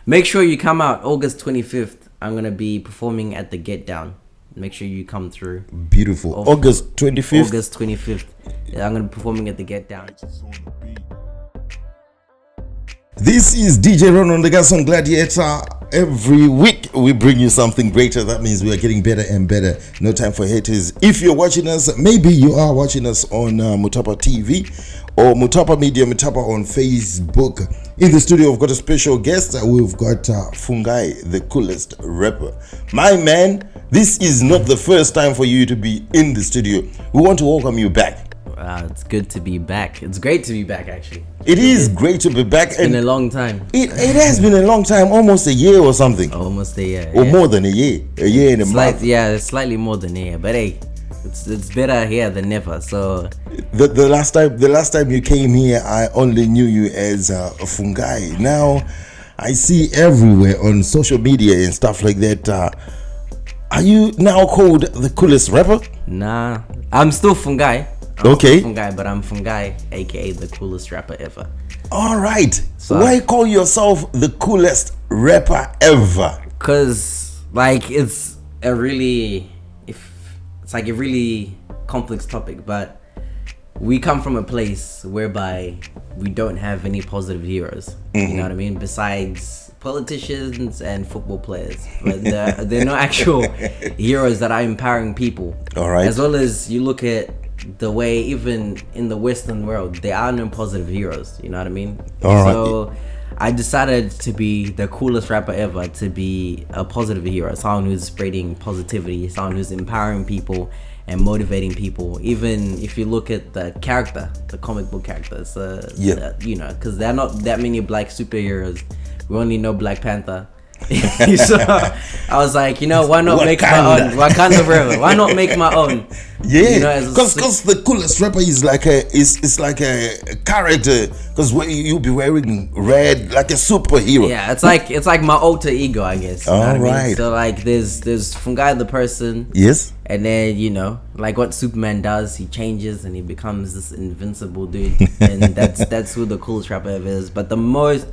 Make sure you come out August 25th. I'm going to be performing at the Get Down. Make sure you come through. Beautiful. August 25th. August 25th. Yeah, I'm going to be performing at the Get Down. This is DJ RonRon, the Gas on Gladiator. Every week we bring you something greater. That means we are getting better and better. No time for haters. If you're watching us, maybe you are watching us on Mutapa TV or Mutapa Media, Mutapa on Facebook. In the studio, we've got a special guest. We've got Fungai, the coolest rapper. My man, this is not the first time for you to be in the studio. We want to welcome you back. It's good to be back. It's great to be back, actually. It is great to be back. It's been a long time. It has been a long time, almost a year or something. Almost a year. Or more than a year. A year and a month. Yeah, it's slightly more than a year. But hey, it's better here than never. So the last time you came here, I only knew you as Fungai. Now I see everywhere on social media and stuff like that. Are you now called the coolest rapper? Nah, I'm still Fungai. Okay. Fungai, but I'm Fungai, aka the coolest rapper ever. All right. So why call yourself the coolest rapper ever? Cause like it's a really complex topic, but we come from a place whereby we don't have any positive heroes. Mm-hmm. You know what I mean? Besides politicians and football players, but they're no actual heroes that are empowering people. All right. As well as you look at the way even in the Western world, there are no positive heroes. You know what I mean? So I decided to be the coolest rapper ever, to be a positive hero, someone who's spreading positivity, someone who's empowering people and motivating people. Even if you look at the comic book characters, you know, because there are not that many black superheroes. We only know Black Panther. So I was like, you know, why not make my own? Wakanda forever. Why not make my own? Yeah, you know, because the coolest rapper is like a character. Because you'll be wearing red like a superhero. Yeah, it's like my alter ego, I guess. All right. I mean? So like, there's Fungai the person. Yes. And then, you know, like what Superman does, he changes and he becomes this invincible dude, and that's who the coolest rapper ever is. But the most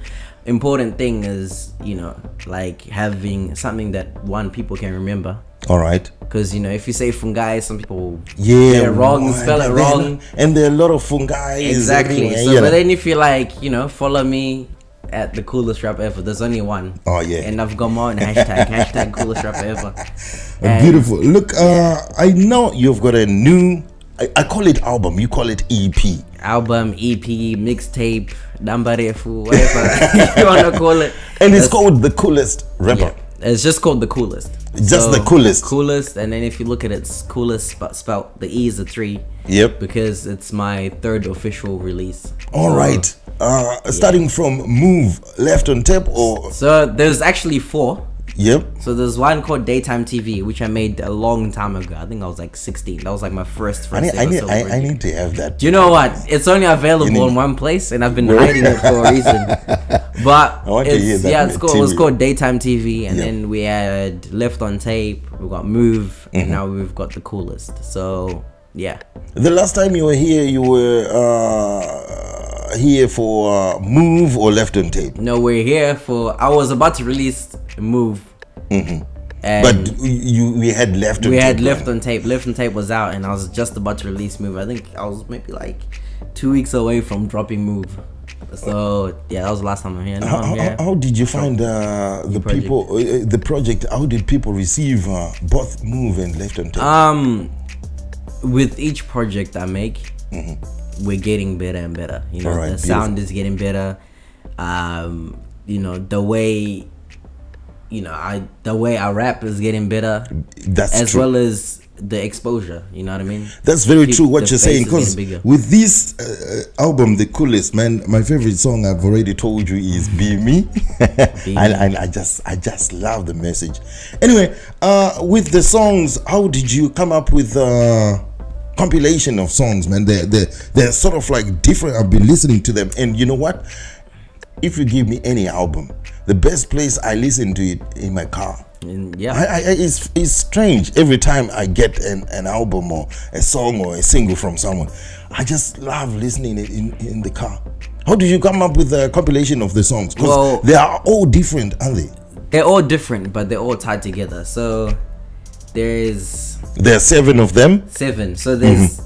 important thing is, you know, like having something that people can remember. All right. Because, you know, if you say Fungai, some people spell it wrong, and there are a lot of Fungai. Exactly. So, but then if you like, you know, follow me at the coolest rapper ever, there's only one. Oh yeah. And I've got my own hashtag coolest rapper ever. Beautiful. Look, I know you've got a new, I call it album, you call it EP. Album, EP, mixtape, Dambarefu, whatever you want to call it. And it's called The Coolest Rapper. Yeah, it's just called The Coolest. Just the coolest. Coolest, and then if you look at it, it's coolest, but spelled, the E is a 3. Yep. Because it's my 3rd official release. All right. Starting from Move, Left on Tape, or? So there's actually 4. Yep. So there's one called Daytime TV, which I made a long time ago. I think I was like 16. That was like my first. I need to have that. You know what? It's only available in one place, and I've been hiding it for a reason. But it's called Daytime TV, and then we had Left on Tape. We got Move, and now we've got The Coolest. So yeah. The last time you were here, you were here for Move or Left on Tape? No, we're here for. I was about to release Move. Mm-hmm. But we had Left on Tape. We had Left on Tape. Left on Tape was out, and I was just about to release Move. I think I was maybe like 2 weeks away from dropping Move. So yeah, that was the last time I'm here. How did you find the project? How did people receive both Move and Left on Tape? With each project I make, we're getting better and better. You know, the sound is getting better. You know, the way I rap is getting better. That's as true. Well as the exposure. You know what I mean? That's very true what you're saying, because with this album, The Coolest, man, my favorite song I've already told you is Be Me. And I just love the message. Anyway, with the songs, how did you come up with compilation of songs, man? They're sort of like different. I've been listening to them, and you know what? If you give me any album, the best place I listen to it in my car. It's strange. Every time I get an album or a song or a single from someone, I just love listening it in the car. How did you come up with a compilation of the songs? Because they are all different, aren't they? They're all different, but they're all tied together. So there are 7 of them. 7. So there's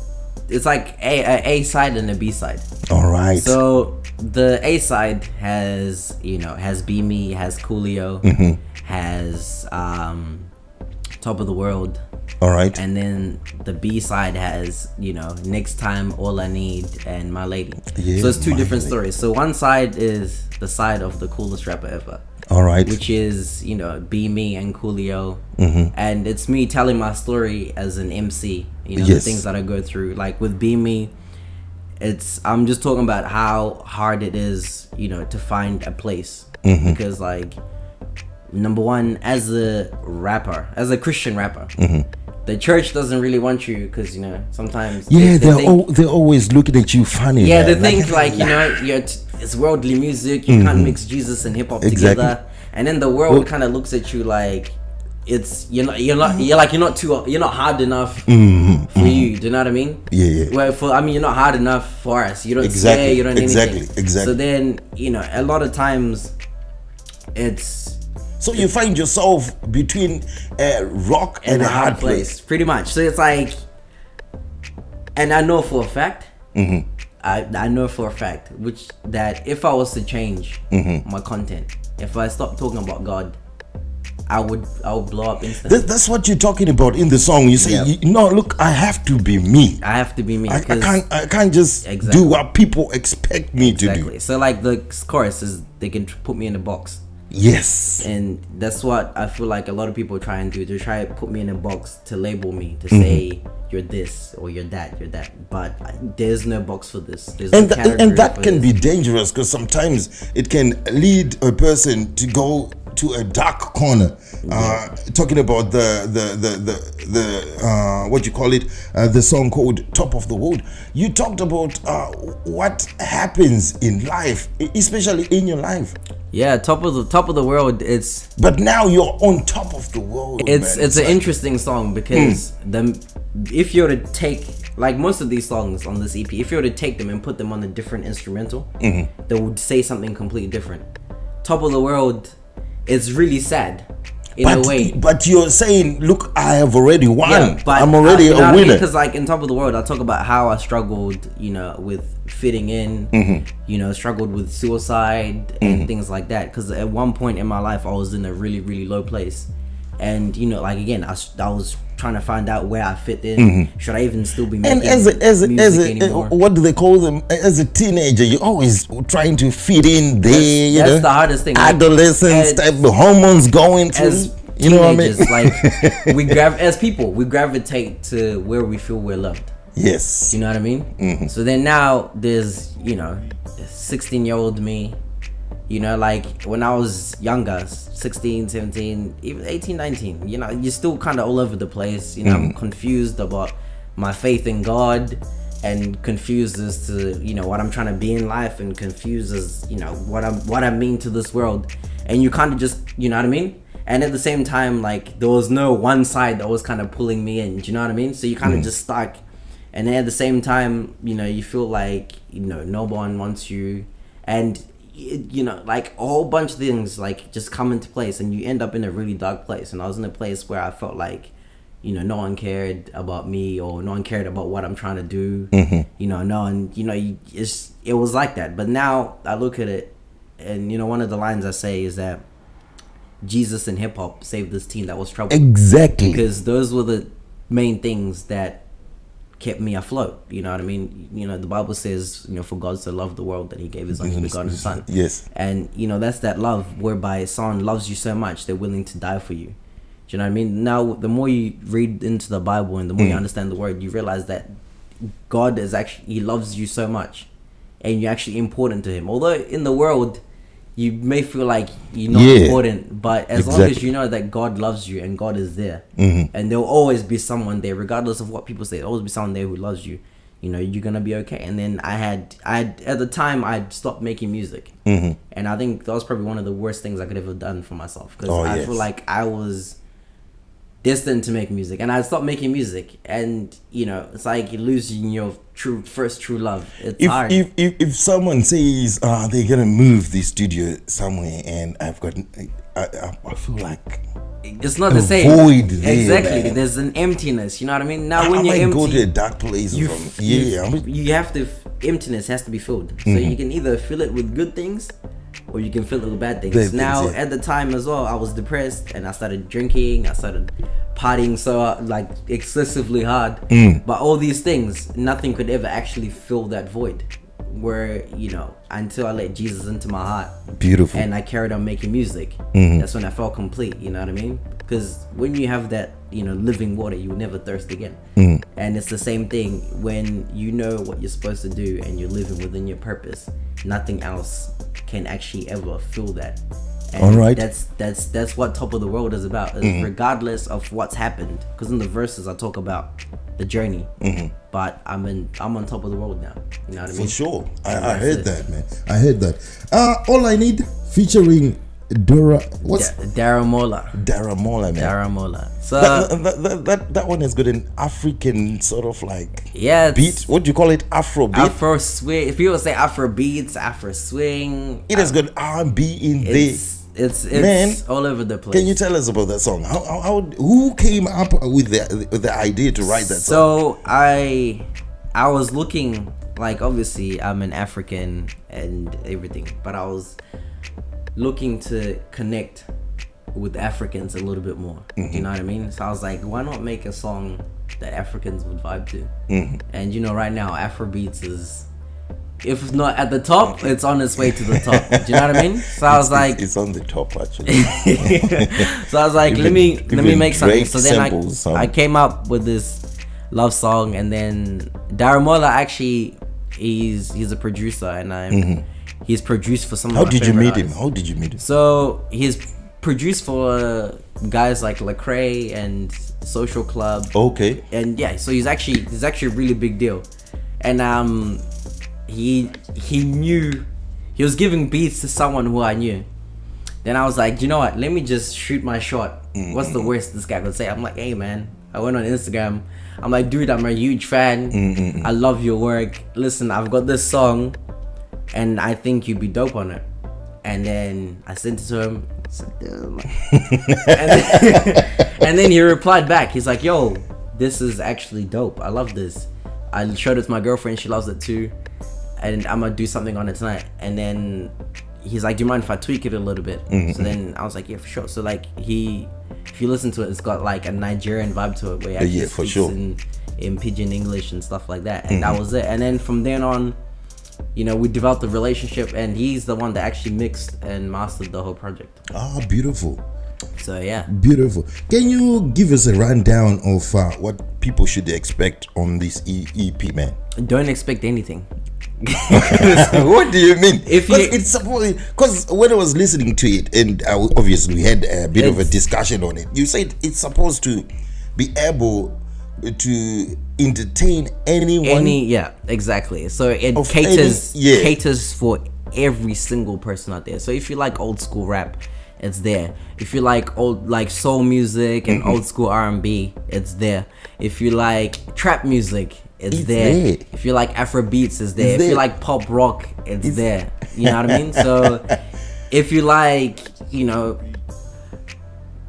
it's like a side and a B side. All right. So the A side has has Be Me, has Coolio, has Top of the World. All right. And then the B side has Next Time, All I Need, and My Lady. Yeah, so it's 2 different stories. So one side is the side of the coolest rapper ever. All right. Which is Be Me and Coolio, and it's me telling my story as an MC. The things that I go through. Like with Be Me, I'm just talking about how hard it is, to find a place, because like number one, as a rapper, as a Christian rapper, the church doesn't really want you because sometimes they're always looking at you funny. Yeah, they think it's worldly music. You can't mix Jesus and hip hop together, and then the world kind of looks at you like you're not hard enough for you. Do you know what I mean? Yeah. Well, you're not hard enough for us. You don't scare. You don't anything. Exactly. So then a lot of times it's. So you find yourself between a rock and a hard place, pretty much. So it's like, and I know for a fact. I know for a fact, that if I was to change my content, if I stopped talking about God, I would blow up instantly. That's what you're talking about in the song. You say, no, look, I have to be me. I have to be me. I can't just do what people expect me to do. So like the chorus is, they can put me in a box. Yes. And that's what I feel like a lot of people try and do. They try to put me in a box to label me, to say you're this or you're that. But there's no box for this. And that can be dangerous, because sometimes it can lead a person to go to a dark corner. Talking about the what you call it, the song called Top of the World. You talked about what happens in life, especially in your life. Yeah, top of the world. But now you're on top of the world. It's an interesting song, because if you were to take, like most of these songs on this EP, if you were to take them and put them on a different instrumental, they would say something completely different. Top of the World, it's really sad in a way. But you're saying, look, I have already won. Yeah, but I'm already a winner. Because like in Top of the World, I talk about how I struggled, with fitting in, struggled with suicide and things like that. Because at one point in my life, I was in a really, really low place. And like again, I was trying to find out where I fit in. Should I even still be making music anymore? What do they call them? As a teenager, you're always trying to fit in there. That's the hardest thing. Adolescence type of hormones going through. You know what I mean? Like as people, we gravitate to where we feel we're loved. Yes. You know what I mean? So then now there's 16-year-old me. Like when I was younger, 16, 17, even 18, 19, you're still kind of all over the place. I'm confused about my faith in God, and confused as to, what I'm trying to be in life, and confused as, what I mean to this world. And you kind of just, you know what I mean? And at the same time, like, there was no one side that was kind of pulling me in. Do you know what I mean? So you kind of just stuck. And then at the same time, you feel like, no one wants you. And like a whole bunch of things like just come into place, and you end up in a really dark place. And I was in a place where I felt like, no one cared about me, or no one cared about what I'm trying to do. No one, it was like that. But now I look at it, and one of the lines I say is that Jesus and hip hop saved this team that was troubled. Exactly. Because those were the main things that kept me afloat. You know what I mean? The Bible says, for God so loved the world that he gave his only begotten son. Yes. And that's that love whereby someone loves you so much they're willing to die for you. Do you know what I mean? Now the more you read into the Bible and the more you understand the word, you realize that God is actually, he loves you so much, and you're actually important to him. Although in the world you may feel like you're not important, but as long as you know that God loves you and God is there, and there'll always be someone there, regardless of what people say, there'll always be someone there who loves you, you're gonna be okay. And then I had at the time I'd stopped making music, and I think that was probably one of the worst things I could have done for myself, because I feel like I was destined to make music, and I stopped making music, and you know, it's like losing your first true love. It's hard. If someone says they're gonna move the studio somewhere, and I've got, I feel like it's not the same. Void there, exactly. man. There's an emptiness. You know what I mean? Now, when you're empty, go to a dark place. you have to. Emptiness has to be filled. So you can either fill it with good things, or you can fill it with bad things. Now, at the time as well, I was depressed, and I started drinking. I started partying so like excessively hard. But all these things, nothing could ever actually fill that void. Where, you know, until I let Jesus into my heart, beautiful, and I carried on making music, that's when I felt complete. You know what I mean? Because when you have that, you know, living water, you will never thirst again. And it's the same thing when you know what you're supposed to do and you're living within your purpose. Nothing else can actually ever fill that. And all right, that's what Top of the World is about. Is regardless of what's happened, because in the verses I talk about the journey, but I'm on top of the world now. You know what I mean? For sure. I heard that, man. I heard that. All I Need featuring Daramola, man. Daramola. So that one is good, an African sort of like beat. What do you call it? Afro beat. Afro swing. If people say Afro beats, Afro swing, it has got R&B in there. It's man, all over the place. Can you tell us about that song? Who came up with the idea to write that song? So I was looking, like, obviously I'm an African and everything, but I was looking to connect with Africans a little bit more. You know what I mean? So I was like, why not make a song that Africans would vibe to? And you know, right now Afrobeats is, if not at the top, it's on its way to the top. Do you know what I mean? So I was like, it's on the top actually. So I was like, let me make something. So then I came up with this love song, and then Daramola actually he's a producer, and he's produced for some of my favorite artists. How did you meet him? So he's produced for guys like Lecrae and Social Club. Okay. And yeah, so he's actually a really big deal. And he knew, he was giving beats to someone who I knew. Then I was like, you know what? Let me just shoot my shot. What's the worst this guy could say? I'm like, hey man, I went on Instagram. I'm like, dude, I'm a huge fan. I love your work. Listen, I've got this song, and I think you'd be dope on it. And then I sent it to him. And then he replied back. He's like, yo, this is actually dope. I love this. I showed it to my girlfriend. She loves it too. And I'm gonna do something on it tonight. And then he's like, do you mind if I tweak it a little bit? So then I was like, yeah, for sure. So like if you listen to it, it's got like a Nigerian vibe to it, where he actually speaks in pidgin English and stuff like that. And that was it. And then from then on, you know, we developed a relationship, and he's the one that actually mixed and mastered the whole project. Beautiful. So yeah, beautiful. Can you give us a rundown of what people should expect on this EP, man? Don't expect anything. What do you mean? It's supposed, because when I was listening to it, and obviously we had a bit of a discussion on it, you said it's supposed to be able to entertain anyone. Yeah, exactly. So it caters for every single person out there. So if you like old school rap, it's there. If you like old, like soul music and old school R&B, it's there. If you like trap music, it's there. If you like Afro beats, it's there. If you like pop rock, it's there. You know what I mean? So if you like, you know,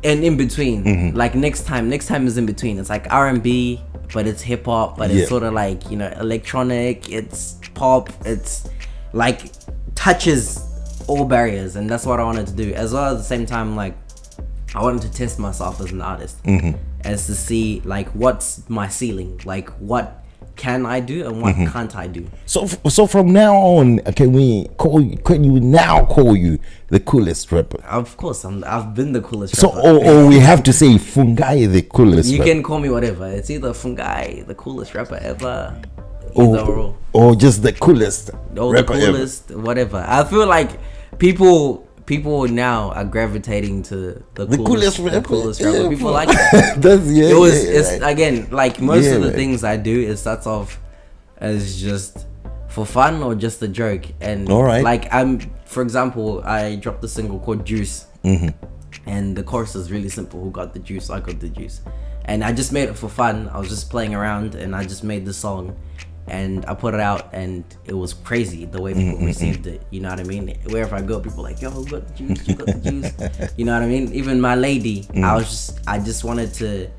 and in between, like next time is in between. It's like R&B, but it's hip hop, but it's sort of like, you know, electronic, it's pop, it's like touches all barriers. And that's what I wanted to do, as well. At the same time, like I wanted to test myself as an artist, as to see like what's my ceiling, like what can I do and what can't I do. So from now on, can you now call you the coolest rapper? Of course, I've been the coolest rapper. So or we have to say Fungai the coolest you rapper. Can call me whatever. It's either Fungai the coolest rapper ever, or just the coolest rapper the coolest ever. Whatever. I feel like people now are gravitating to the coolest rapper. Yeah, people like that. It's again, like most of the things I do, it starts off as just for fun or just a joke. And like for example, I dropped a single called Juice, and the chorus is really simple. Who got the juice? I got the juice. And I just made it for fun. I was just playing around, and I just made the song, and I put it out, and it was crazy the way people received it. You know what I mean? Wherever I go, people are like, yo, who got the juice? You got the juice? You know what I mean? Even my lady, I just wanted to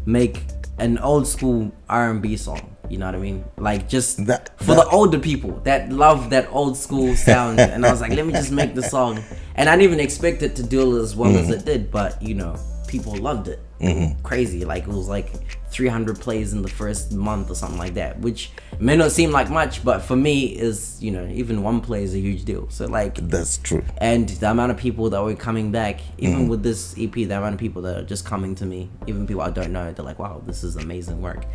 make an old school R&B song. You know what I mean? Like just for the older people that love that old school sound. And I was like, let me just make the song. And I didn't even expect it to do as well as it did, but you know, people loved it. Crazy. Like it was like 300 plays in the first month or something like that, which may not seem like much, but for me is, you know, even one play is a huge deal. So like that's true. And the amount of people that were coming back, even with this EP, the amount of people that are just coming to me, even people I don't know, they're like, wow, this is amazing work.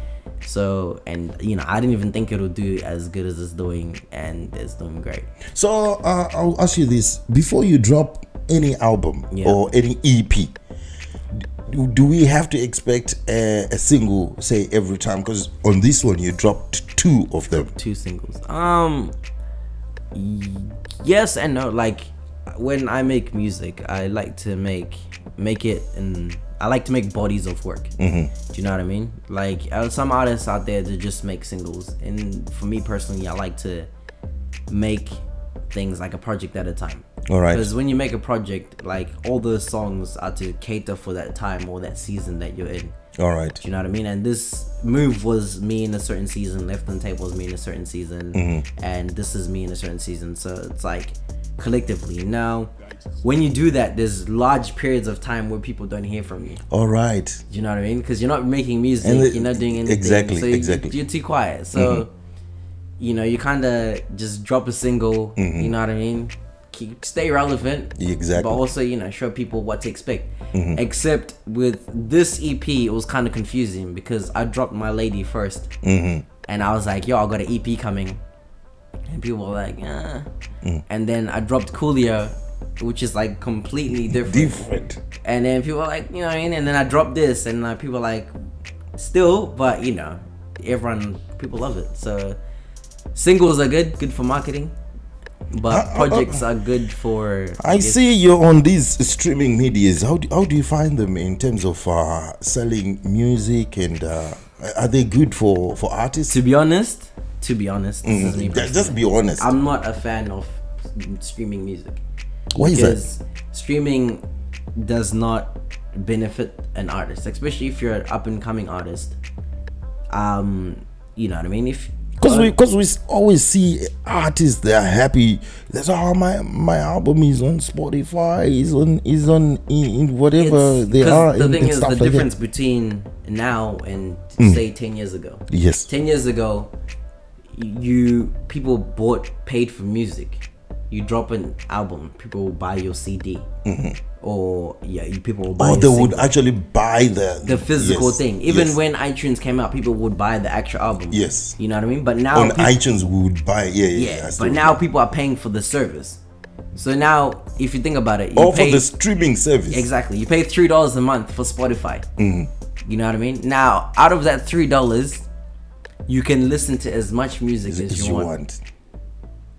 So, and you know, I didn't even think it would do as good as it's doing, and it's doing great. So I'll ask you this: before you drop any album or any EP, do we have to expect a single, say, every time? Because on this one you dropped 2 of them. 2 singles. Yes and no. Like when I make music, I like to make it, and I like to make bodies of work. Do you know what I mean? Like some artists out there that just make singles, and for me personally, I like to make things like a project at a time. All right. Because when you make a project, like all the songs are to cater for that time or that season that you're in. All right. Do you know what I mean? And this move was me in a certain season. Left on Tape was me in a certain season, and this is me in a certain season. So it's like collectively. Now, when you do that, there's large periods of time where people don't hear from you. All right. Do you know what I mean? Because you're not making music, you're not doing anything. Exactly. So you're too quiet. So you know, you kind of just drop a single. You know what I mean? Stay relevant. Exactly. But also, you know, show people what to expect. Except with this EP, it was kind of confusing because I dropped My Lady first, and I was like, yo, I got an EP coming, and people were like, and then I dropped Coolio, which is like completely different. And then people were like, you know what I mean? And then I dropped this, and people were like, still, but you know, people love it. So singles are good for marketing, but projects are good for. I see you're on these streaming medias. How do you find them in terms of selling music, and are they good for artists? To be honest, this is me personally. Just be honest. I'm not a fan of streaming music. Why is that? Because streaming does not benefit an artist, especially if you're an up and coming artist. You know what I mean? Because we always see artists, they are happy. That's my album is on Spotify, is on in whatever they are. The thing is, the difference between now and say 10 years ago. Yes. 10 years ago, people paid for music. You drop an album, people will buy your CD, or people will buy. Or they would actually buy the physical thing. Even when iTunes came out, people would buy the actual album. Yes, you know what I mean. But now on iTunes we would buy. But now people are paying for the service. So now, if you think about it, for the streaming service. Exactly, you pay $3 a month for Spotify. You know what I mean. Now, out of that $3, you can listen to as much music as you want.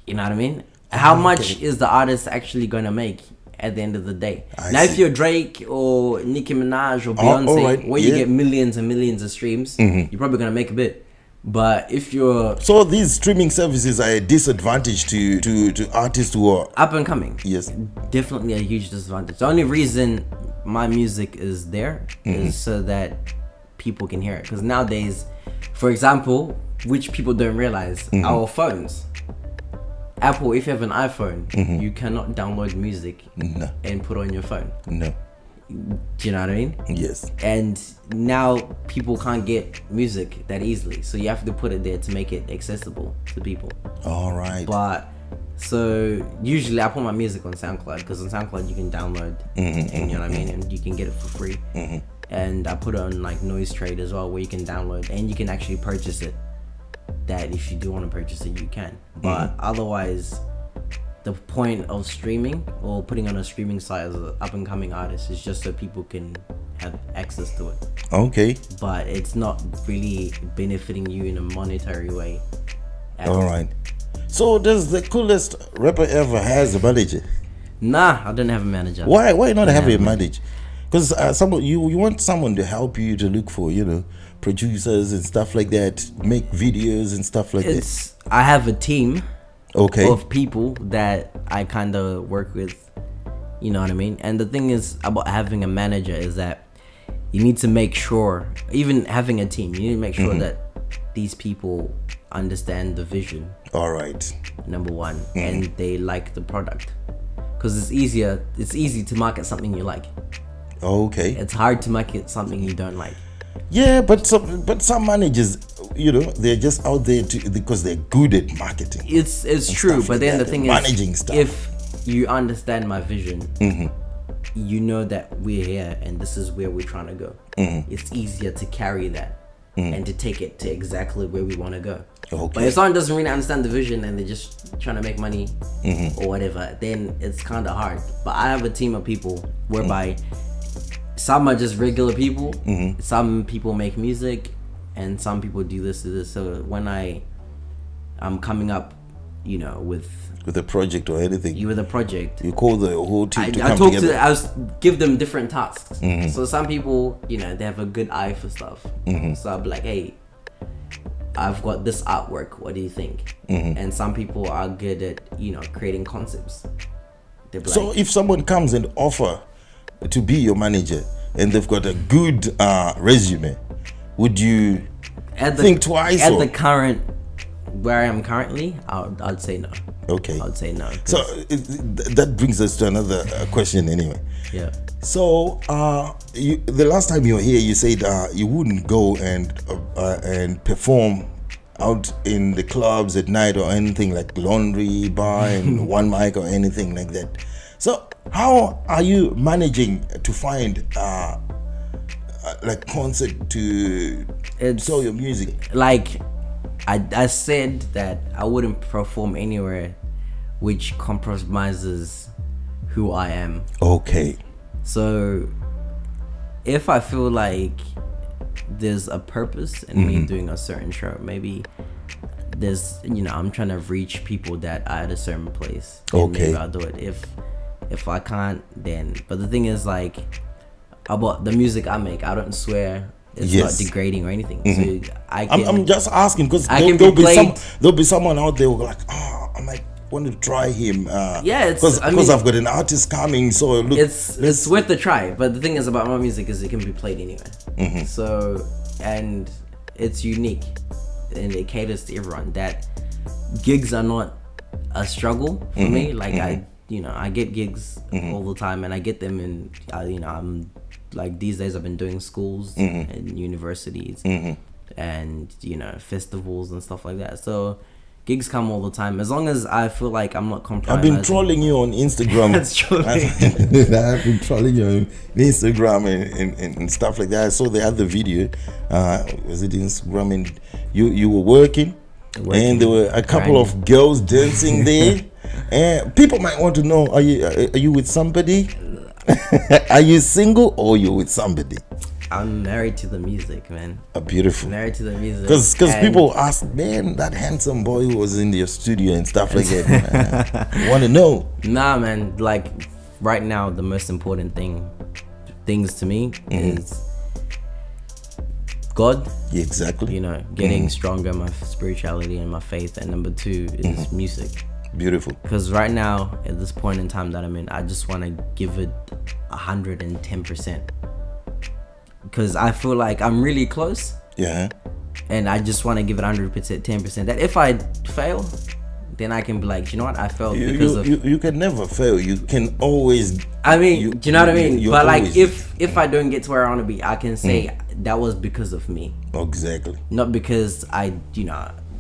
You know what I mean. How much is the artist actually gonna make at the end of the day? If you're Drake or Nicki Minaj or Beyonce, where you get millions and millions of streams, you're probably gonna make a bit. But if you're these streaming services are a disadvantage to artists who are up and coming. Yes, definitely a huge disadvantage. The only reason my music is there is so that people can hear it. Because nowadays, for example, which people don't realize, our phones. Apple, if you have an iPhone, you cannot download music and put on your phone. No. Do you know what I mean? Yes. And now people can't get music that easily, so you have to put it there to make it accessible to people. All right. But so usually I put my music on SoundCloud, because on SoundCloud you can download, and you know what I mean, and you can get it for free. And I put it on like Noise Trade as well, where you can download and you can actually purchase it. That if you do want to purchase it, you can. But otherwise, the point of streaming or putting on a streaming site as an up and coming artist is just so people can have access to it. Okay. But it's not really benefiting you in a monetary way. All right. So does the coolest rapper ever has a manager? Nah, I don't have a manager. Why not have a manager? Because you want someone to help you to look for, producers and stuff like that, make videos and stuff like that. I have a team okay of people that I kind of work with, you know what I mean? And the thing is about having a manager is that you need to make sure, even having a team, you need to make sure that these people understand the vision. All right. Number one, and they like the product. Because it's easy to market something you like. Okay. It's hard to market something you don't like. Yeah, but some managers, they're just out there because they're good at marketing. It's true, but then the thing is, managing stuff. If you understand my vision, you know that we're here and this is where we're trying to go. It's easier to carry that and to take it to exactly where we want to go. Okay. But if someone doesn't really understand the vision and they're just trying to make money or whatever, then it's kind of hard. But I have a team of people whereby some are just regular people, some people make music, and some people do this to this. So when I'm coming up, with a project or anything, with a project, you call the whole team to come together. I give them different tasks. So some people, they have a good eye for stuff. So I'll be like, hey, I've got this artwork. What do you think? And some people are good at creating concepts. So if someone comes and offer to be your manager and they've got a good resume, would you think twice? At the current where I am currently, I'd say no. Okay. I'd say no. So that brings us to another question anyway. Yeah. So the last time you were here, you said you wouldn't go and perform out in the clubs at night or anything like laundry bar and one mic or anything like that. So how are you managing to find like concert to sell your music? Like I said that I wouldn't perform anywhere which compromises who I am. Okay. So if I feel like there's a purpose in me doing a certain show, maybe there's I'm trying to reach people that are at a certain place. Okay. Maybe I'll do it. If I can't, then. But the thing is, like, about the music I make, I don't swear. It's not degrading or anything. So I'm just asking because there'll be someone out there who like, I might want to try him. Because I've got an artist coming, so look, it's worth the try. But the thing is about my music is it can be played anywhere. So, and it's unique and it caters to everyone. That gigs are not a struggle for me. Like I get gigs all the time, and I get them in. I'm like these days I've been doing schools and universities and festivals and stuff like that. So gigs come all the time as long as I feel like I'm not compromising. I've been trolling you on Instagram. That's true. I've been trolling you on Instagram and stuff like that. I saw the other video. Was it Instagram? And you were working, and there were a couple of girls dancing there. And people might want to know: are you with somebody? Are you single or you with somebody? I'm married to the music, man. Beautiful. Married to the music. Because people ask, man, that handsome boy who was in your studio and stuff like that. I want to know. Nah, man. Like right now, the most important things to me is God. Yeah, exactly. Getting stronger in my spirituality and my faith, and number 2 is music. Beautiful. Because right now, at this point in time that I'm in, I just want to give it 110%. Because I feel like I'm really close. Yeah. And I just want to give it 100%, 10%. That if I fail, then I can be like, you know what, I failed you can never fail. You can always. I mean, do you know what I mean? But like, if I don't get to where I want to be, I can say that was because of me. Exactly. Not because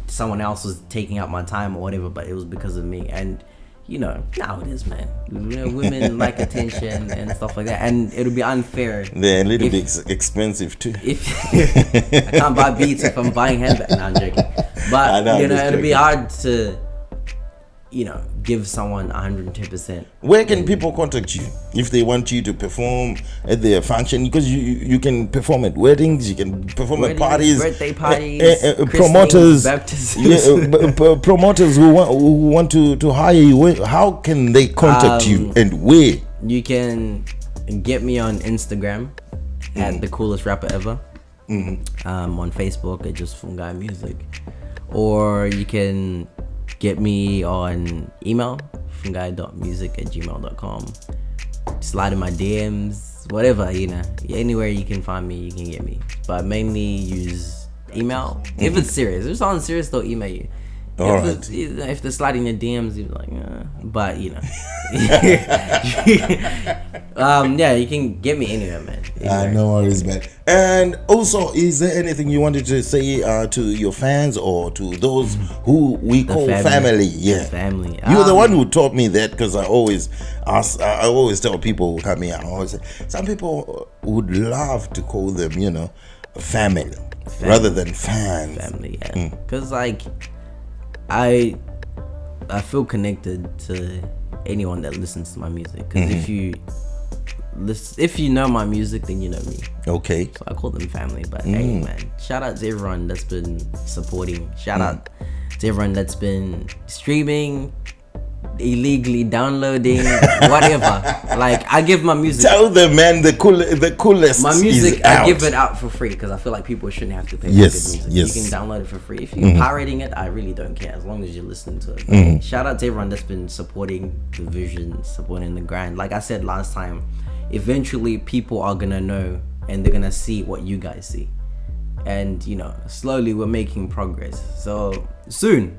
someone else was taking up my time or whatever, but it was because of me. And now it is, man. Women like attention and stuff like that, and it'll be unfair. They're a little bit expensive too. If I can't buy beats if I'm buying handbags, no, I'm joking. But it'll be hard to give someone 110%. Where can people contact you if they want you to perform at their function? Because you can perform at weddings, you can perform at parties, birthday parties, promoters, baptisms. Promoters who want to hire you. How can they contact you, and where? You can get me on Instagram at the coolest rapper ever. On Facebook at just Fungai Music, or you can get me on email, fungai.music@gmail.com. Slide in my DMs, whatever, anywhere you can find me, you can get me. But mainly use email. If it's serious, if it's on serious, they'll email you. If they're sliding your DMs, you're like, but yeah, you can get me anywhere, man. No worries, man. And also, is there anything you wanted to say to your fans or to those who we call family? Yeah, family. You're the one who taught me that, because I always tell people who come here, I always say, some people would love to call them, family rather than fans. Family, yeah. Because I feel connected to anyone that listens to my music. Because if you know my music, then you know me. Okay. So I call them family. But hey, man, shout out to everyone that's been supporting. Shout out to everyone that's been streaming, illegally downloading, whatever. I give my music. Tell them, man, the coolest. My music, I give it out for free, because I feel like people shouldn't have to pay for good music. Yes. You can download it for free. If you're pirating it, I really don't care, as long as you're listening to it. Shout out to everyone that's been supporting the vision, supporting the grind. Like I said last time, eventually people are gonna know and they're gonna see what you guys see. And slowly we're making progress. So soon,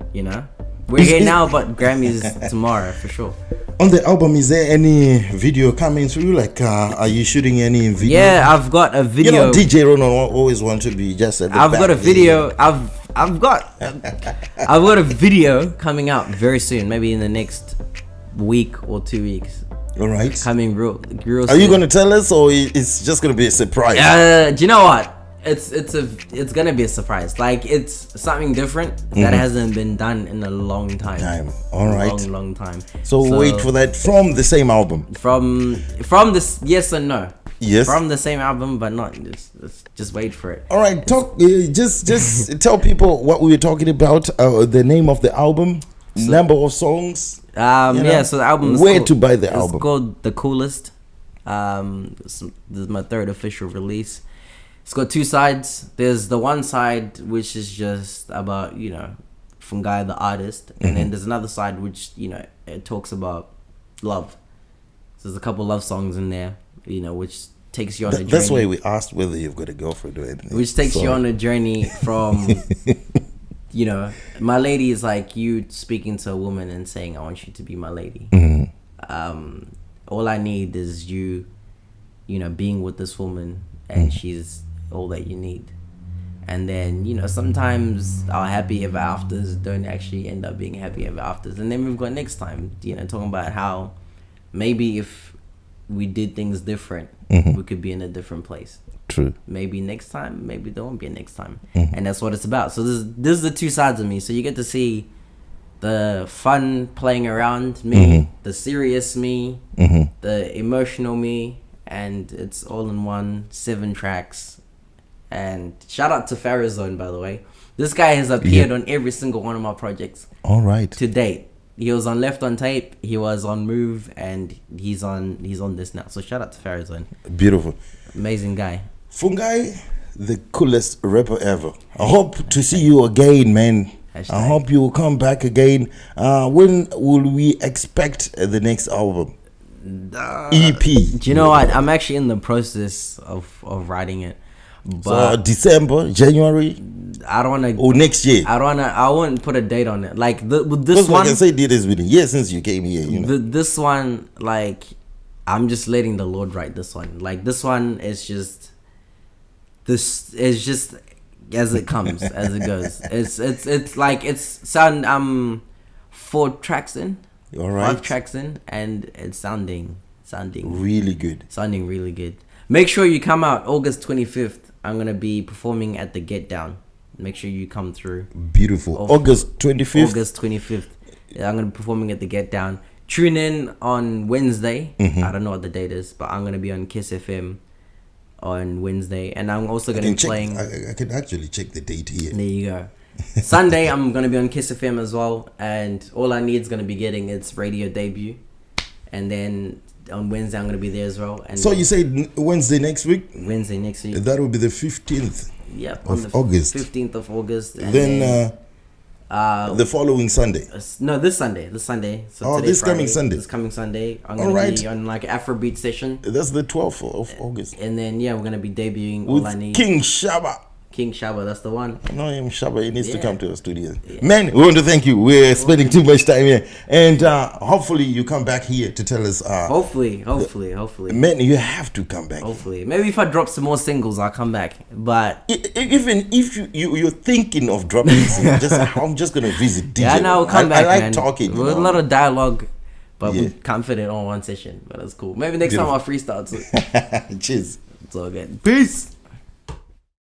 we're here now, but Grammys tomorrow for sure. On the album, is there any video coming through? Are you shooting any video? Yeah, I've got a video. DJ RonRon always want to be just at the I've back. got a video. I've got a video coming out very soon, maybe in the next week or 2 weeks. All right. Coming real soon. Are you going to tell us, or it's just going to be a surprise? Do you know what? It's gonna be a surprise. It's something different that hasn't been done in a long time. All right. Long time. So wait for that from the same album. From this, yes and no. Yes. From the same album, but not just wait for it. All right. Just tell people what we were talking about. The name of the album, number of songs. Yeah. So the album is where to buy the album? It's called The Coolest. This is my third official release. It's got two sides. There's the one side which is just about Fungai the artist, and then there's another side which it talks about love. So there's a couple love songs in there, which takes you on a journey. That's why we asked whether you've got a girlfriend or anything. Which takes you on a journey from my lady is like you speaking to a woman and saying, I want you to be my lady. All I need is you being with this woman, and she's all that you need. And then sometimes our happy ever afters don't actually end up being happy ever afters. And then we've got next time, talking about how maybe if we did things different, we could be in a different place. True. Maybe next time, maybe there won't be a next time. And that's what it's about. So this is the two sides of me. So you get to see the fun playing around me, the serious me, the emotional me, and it's all in one, 7 tracks. And shout out to Farazone, by the way. This guy has appeared on every single one of my projects. All right. To date. He was on Left on Tape, he was on Move, and he's on this now. So shout out to Farazone. Beautiful. Amazing guy. Fungai, the coolest rapper ever. I hope to see you again, man. I hope you will come back again. When will we expect the next album? EP. Do you know what? I'm actually in the process of writing it. But so December, January, I don't want to. Or next year. I won't put a date on it. With this one, I can say did this with years since you came here. This one, I'm just letting the Lord write this one. This one is just. This is just as it comes, as it goes. I'm 4 tracks in. All right. 5 tracks in, and it's sounding really good. Sounding really good. Make sure you come out August 25th. I'm gonna be performing at the Get Down. Make sure you come through. Beautiful. August 25th. August 25th. I'm gonna be performing at the Get Down. Tune in on Wednesday. I don't know what the date is, but I'm gonna be on Kiss FM on Wednesday, and I'm also gonna be playing. I can actually check the date here. There you go. Sunday, I'm gonna be on Kiss FM as well, and all I need is gonna be getting its radio debut, and then on Wednesday I'm gonna be there as well. And so you said Wednesday next week? Wednesday next week. That will be the 15th. Yep, of August. 15th of August. And then the following Sunday. No, this Sunday. So this Friday, coming Sunday. I'm gonna be on like Afrobeat session. That's the 12th of August. And then we're gonna be debuting with All I Need. King Shaba. King Shaba, that's the one. I know him, Shaba. He needs to come to the studio. Man, we want to thank you. We're spending too much time here, and hopefully you come back here to tell us. Hopefully. Man, you have to come back. Hopefully, maybe if I drop some more singles, I'll come back. But even if you're thinking of dropping singles, I'm just gonna visit DJ. Yeah, no, come back. I like man. talking. With a lot of dialogue, but we can't fit it on one session. But that's cool. Maybe next time I'll freestyle too. Cheers. It's all good. Peace.